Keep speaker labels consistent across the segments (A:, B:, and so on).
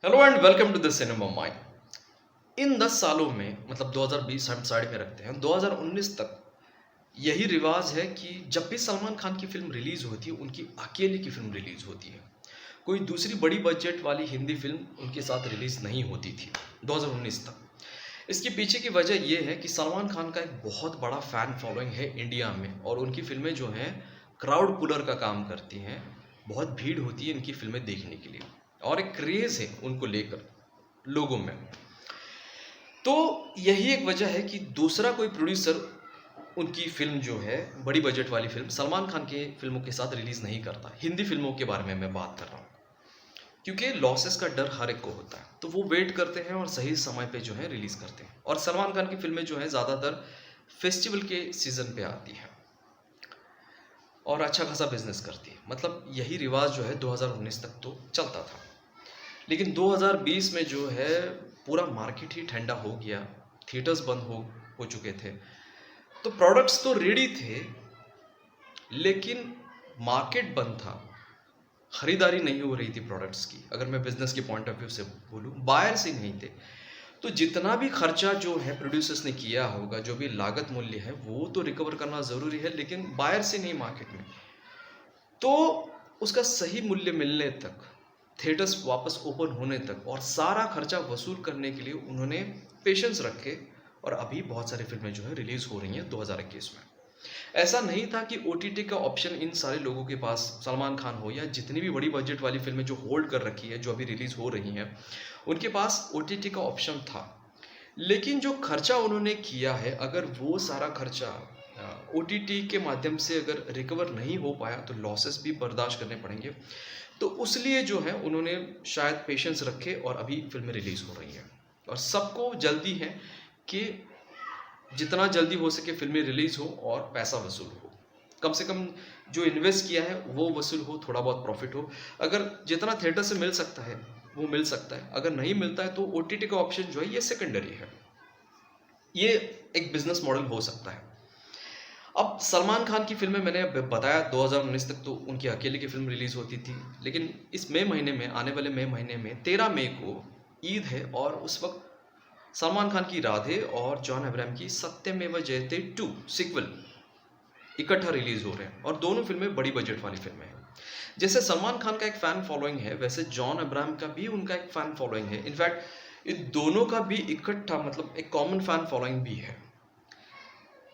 A: Hello and welcome to the cinema mind. इन 10 सालों में मतलब 2020 हम साइड में रखते हैं, 2019 तक यही रिवाज है कि जब भी सलमान खान की फिल्म रिलीज होती है उनकी अकेले की फिल्म रिलीज होती है। कोई दूसरी बड़ी बजट वाली हिंदी फिल्म उनके साथ रिलीज नहीं होती थी 2019 तक। इसके पीछे की वजह यह है कि सलमान खान का एक बहुत बड़ा फैन फॉलोइंग है इंडिया में, और उनकी फिल्में जो हैं क्राउड पुलर का काम करती हैं। बहुत भीड़ होती है इनकी फिल्में देखने के लिए और एक क्रेज़ है उनको लेकर लोगों में। तो यही एक वजह है कि दूसरा कोई प्रोड्यूसर उनकी फिल्म जो है बड़ी बजट वाली फिल्म सलमान खान के फिल्मों के साथ रिलीज़ नहीं करता। हिंदी फिल्मों के बारे में मैं बात कर रहा हूँ, क्योंकि लॉसेस का डर हर एक को होता है, तो वो वेट करते हैं और सही समय पे जो है रिलीज़ करते हैं। और सलमान खान की फिल्में जो है ज़्यादातर फेस्टिवल के सीज़न पे आती हैं और अच्छा खासा बिजनेस करती है। मतलब यही रिवाज जो है 2019 तक तो चलता था, लेकिन 2020 में जो है पूरा मार्केट ही ठंडा हो गया। थिएटर्स बंद हो चुके थे, तो प्रोडक्ट्स तो रेडी थे लेकिन मार्केट बंद था। खरीदारी नहीं हो रही थी प्रोडक्ट्स की। अगर मैं बिजनेस के पॉइंट ऑफ व्यू से बोलूँ, बायर्स ही नहीं थे। तो जितना भी खर्चा जो है प्रोड्यूसर्स ने किया होगा, जो भी लागत मूल्य है वो तो रिकवर करना ज़रूरी है, लेकिन बायर से नहीं मार्केट में। तो उसका सही मूल्य मिलने तक, थिएटर्स वापस ओपन होने तक और सारा खर्चा वसूल करने के लिए उन्होंने पेशेंस रखे, और अभी बहुत सारी फिल्में जो है रिलीज हो रही हैं 2021 में। ऐसा नहीं था कि ओटीटी का ऑप्शन इन सारे लोगों के पास, सलमान खान हो या जितनी भी बड़ी बजट वाली फिल्में जो होल्ड कर रखी है, जो अभी रिलीज हो रही हैं, उनके पास ओटीटी का ऑप्शन था। लेकिन जो खर्चा उन्होंने किया है, अगर वो सारा खर्चा ओटीटी के माध्यम से अगर रिकवर नहीं हो पाया तो लॉसेस भी बर्दाश्त करने पड़ेंगे। तो उसलिए जो है उन्होंने शायद पेशेंस रखे और अभी फिल्में रिलीज हो रही हैं, और सबको जल्दी है कि जितना जल्दी हो सके फिल्में रिलीज हो और पैसा वसूल हो। कम से कम जो इन्वेस्ट किया है वो वसूल हो, थोड़ा बहुत प्रॉफिट हो। अगर जितना थिएटर से मिल सकता है वो मिल सकता है, अगर नहीं मिलता है तो ओटीटी का ऑप्शन जो है ये सेकेंडरी है। ये एक बिजनेस मॉडल हो सकता है। अब सलमान खान की फिल्में मैंने बताया 2019 तक तो उनकी अकेले की फिल्म रिलीज होती थी, लेकिन इस मई महीने में, आने वाले मई महीने में 13 मई को ईद है, और उस वक्त सलमान खान की राधे और जॉन अब्राहम की सत्यमेव जयते 2 सीक्वल इकट्ठा रिलीज हो रहे हैं, और दोनों फिल्में बड़ी बजट वाली फिल्में हैं। जैसे सलमान खान का एक फैन फॉलोइंग है, वैसे जॉन अब्राहम का भी उनका एक फैन फॉलोइंग है। इनफैक्ट इन दोनों का भी इकट्ठा मतलब एक कॉमन फैन फॉलोइंग भी है।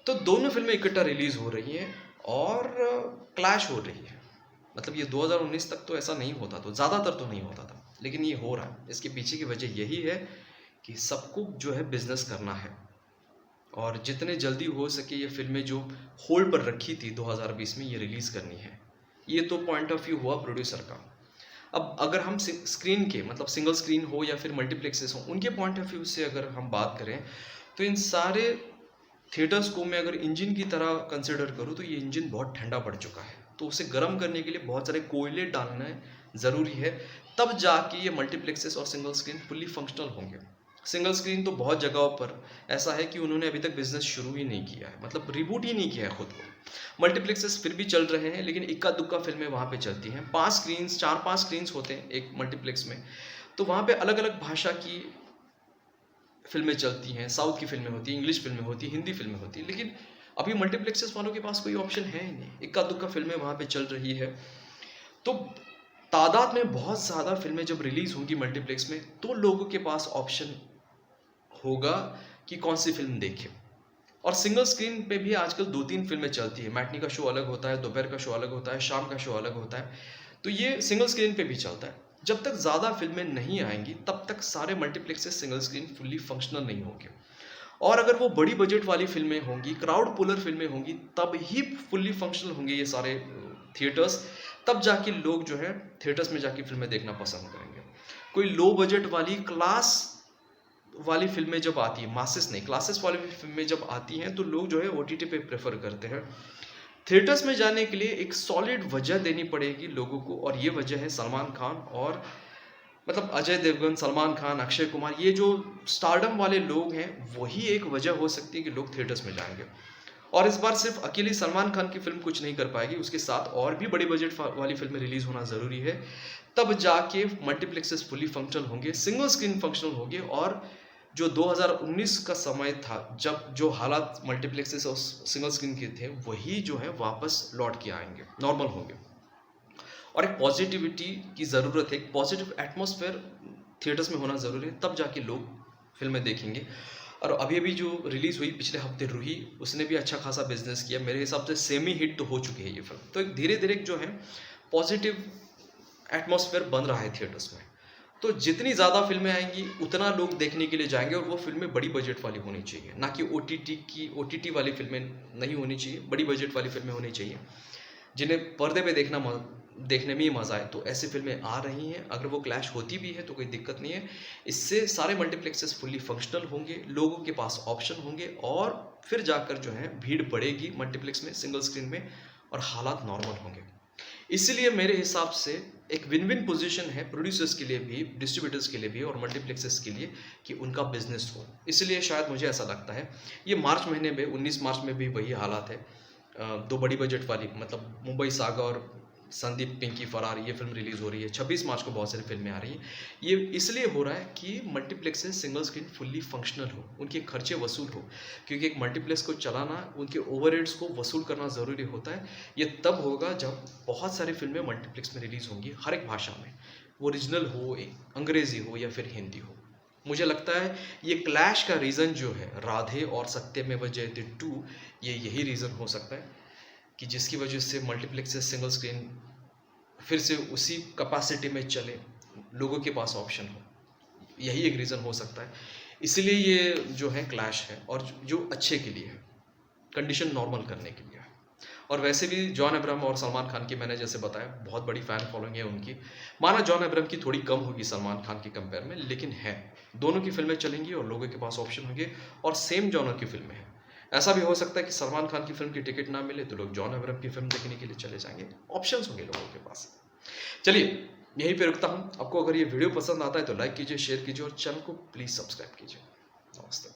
A: तो दोनों फिल्में इकट्ठा रिलीज हो रही हैं और क्लैश हो रही है। मतलब ये 2019 तक तो ऐसा नहीं होता, तो ज़्यादातर तो नहीं होता था, लेकिन ये हो रहा है। इसके पीछे की वजह यही है कि सबको जो है बिजनेस करना है, और जितने जल्दी हो सके ये फिल्में जो होल्ड पर रखी थी 2020 में, ये रिलीज़ करनी है। ये तो पॉइंट ऑफ व्यू हुआ प्रोड्यूसर का। अब अगर हम स्क्रीन के मतलब सिंगल स्क्रीन हो या फिर मल्टीप्लेक्सेस हो, उनके पॉइंट ऑफ व्यू से अगर हम बात करें, तो इन सारे थिएटर्स को मैं अगर इंजन की तरह कंसिडर करूँ तो ये इंजन बहुत ठंडा पड़ चुका है। तो उसे गर्म करने के लिए बहुत सारे कोयले डालना ज़रूरी है, तब जाके ये मल्टीप्लेक्सेस और सिंगल स्क्रीन फुल्ली फंक्शनल होंगे। सिंगल स्क्रीन तो बहुत जगहों पर ऐसा है कि उन्होंने अभी तक बिजनेस शुरू ही नहीं किया है, मतलब रिबूट ही नहीं किया है खुद को। मल्टीप्लेक्सेस फिर भी चल रहे हैं, लेकिन इक्का दुक्का फिल्में वहाँ पे चलती हैं। 5 स्क्रीन्स, 4-5 स्क्रीन्स होते हैं एक मल्टीप्लेक्स में, तो वहाँ पे अलग अलग भाषा की फिल्में चलती हैं। साउथ की फिल्में होती हैं, इंग्लिश फिल्में होती हैं, हिंदी फिल्में होती हैं, लेकिन अभी मल्टीप्लेक्सेस वालों के पास कोई ऑप्शन है ही नहीं। इक्का दुक्का फिल्में वहाँ पे चल रही है। तो तादाद में बहुत ज़्यादा फिल्में जब रिलीज़ होंगी मल्टीप्लेक्स में, तो लोगों के पास ऑप्शन होगा कि कौन सी फिल्म देखें। और सिंगल स्क्रीन पे भी आजकल 2-3 फिल्में चलती है। मैटनी का शो अलग होता है, दोपहर का शो अलग होता है, शाम का शो अलग होता है। तो ये सिंगल स्क्रीन पे भी चलता है। जब तक ज़्यादा फिल्में नहीं आएंगी तब तक सारे multiplexes single screen fully functional नहीं होंगे। और अगर वो बड़ी बजट वाली फिल्में होंगी, क्राउड पुलर फिल्में होंगी, तब ही फुल्ली फंक्शनल होंगे ये सारे थिएटर्स। तब जाके लोग जो है थिएटर्स में जाके फिल्में देखना पसंद करेंगे। कोई लो बजट वाली क्लास वाली फिल्में जब आती हैं, मासेस नहीं, क्लासेस वाली फिल्में जब आती हैं, तो लोग जो है ओटीटी पे प्रेफर करते हैं। थिएटर्स में जाने के लिए एक सॉलिड वजह देनी पड़ेगी लोगों को, और ये वजह है सलमान खान। और मतलब अजय देवगन, सलमान खान, अक्षय कुमार, ये जो स्टारडम वाले लोग हैं, वही एक वजह हो सकती है कि लोग थिएटर्स में जाएंगे। और इस बार सिर्फ अकेली सलमान खान की फ़िल्म कुछ नहीं कर पाएगी, उसके साथ और भी बड़े बजट वाली फ़िल्में रिलीज़ होना ज़रूरी है। तब जाके मल्टीप्लेक्सेस फुली फंक्शनल होंगे, सिंगल स्क्रीन फंक्शनल होंगे और जो 2019 का समय था, जब जो हालात मल्टीप्लेक्सेस और सिंगल स्क्रीन के थे, वही जो है वापस लौट के आएँगे, नॉर्मल होंगे। और एक पॉजिटिविटी की ज़रूरत है, एक पॉजिटिव एटमॉस्फेयर थिएटर्स में होना ज़रूरी है, तब जाके लोग फ़िल्में देखेंगे। और अभी-अभी जो रिलीज़ हुई पिछले हफ्ते रूही, उसने भी अच्छा खासा बिज़नेस किया। मेरे हिसाब से सेमी हिट तो हो चुकी है ये फ़िल्म। तो एक धीरे-धीरे जो है पॉजिटिव एटमॉस्फेयर बन रहा है थिएटर्स में। तो जितनी ज़्यादा फ़िल्में आएँगी, उतना लोग देखने के लिए जाएँगे और वो फ़िल्में बड़ी बजट वाली होनी चाहिए, ना कि ओटीटी वाली फ़िल्में नहीं होनी चाहिए, बड़ी बजट वाली फ़िल्में होनी चाहिए। जिन्हें पर्दे पे देखने में ही मज़ा आए, तो ऐसी फ़िल्में आ रही हैं। अगर वो क्लैश होती भी है तो कोई दिक्कत नहीं है। इससे सारे मल्टीप्लेक्सेस फुल्ली फंक्शनल होंगे, लोगों के पास ऑप्शन होंगे और फिर जाकर जो है भीड़ बढ़ेगी मल्टीप्लेक्स में, सिंगल स्क्रीन में और हालात नॉर्मल होंगे। इसीलिए मेरे हिसाब से एक विन-विन पोज़ीशन है प्रोड्यूसर्स के लिए भी, डिस्ट्रीब्यूटर्स के लिए भी और मल्टीप्लेक्सेस के लिए कि उनका बिज़नेस हो। इसलिए शायद मुझे ऐसा लगता है, ये मार्च महीने में 19 मार्च में भी वही हालात है। 2 बड़ी बजट वाली मतलब मुंबई सागा और संदीप पिंकी फरार ये फ़िल्म रिलीज़ हो रही है। 26 मार्च को बहुत सारी फ़िल्में आ रही हैं। ये इसलिए हो रहा है कि multiplexes single screen fully functional हो, उनके खर्चे वसूल हो। क्योंकि एक मल्टीप्लेक्स को चलाना, उनके ओवरहेड्स को वसूल करना ज़रूरी होता है। ये तब होगा जब बहुत सारी फ़िल्में मल्टीप्लेक्स में रिलीज़ होंगी, हर एक भाषा में। वो ओरिजिनल हो, अंग्रेज़ी हो या फिर हिंदी हो। मुझे लगता है ये क्लैश का रीज़न जो है, राधे और सत्यमेव जयते 2, ये यही रीज़न हो सकता है कि जिसकी वजह से मल्टीप्लेक्सेस सिंगल स्क्रीन फिर से उसी कैपेसिटी में चले, लोगों के पास ऑप्शन हो। यही एक रीज़न हो सकता है। इसीलिए ये जो है क्लैश है और जो अच्छे के लिए है, कंडीशन नॉर्मल करने के लिए है। और वैसे भी जॉन अब्राहम और सलमान खान की मैंने जैसे बताया बहुत बड़ी फ़ैन फॉलोइंग है उनकी। माना जॉन अब्राहम की थोड़ी कम होगी सलमान खान के कंपेयर में, लेकिन है। दोनों की फ़िल्में चलेंगी और लोगों के पास ऑप्शन होंगे और सेम जॉनर की फ़िल्में हैं। ऐसा भी हो सकता है कि सलमान खान की फ़िल्म की टिकट ना मिले तो लोग जॉन अब्राहम की फ़िल्म देखने के लिए चले जाएँगे। ऑप्शंस होंगे लोगों के पास। चलिए, यहीं पे रुकता हूँ। आपको अगर ये वीडियो पसंद आता है तो लाइक कीजिए, शेयर कीजिए और चैनल को प्लीज़ सब्सक्राइब कीजिए। नमस्ते।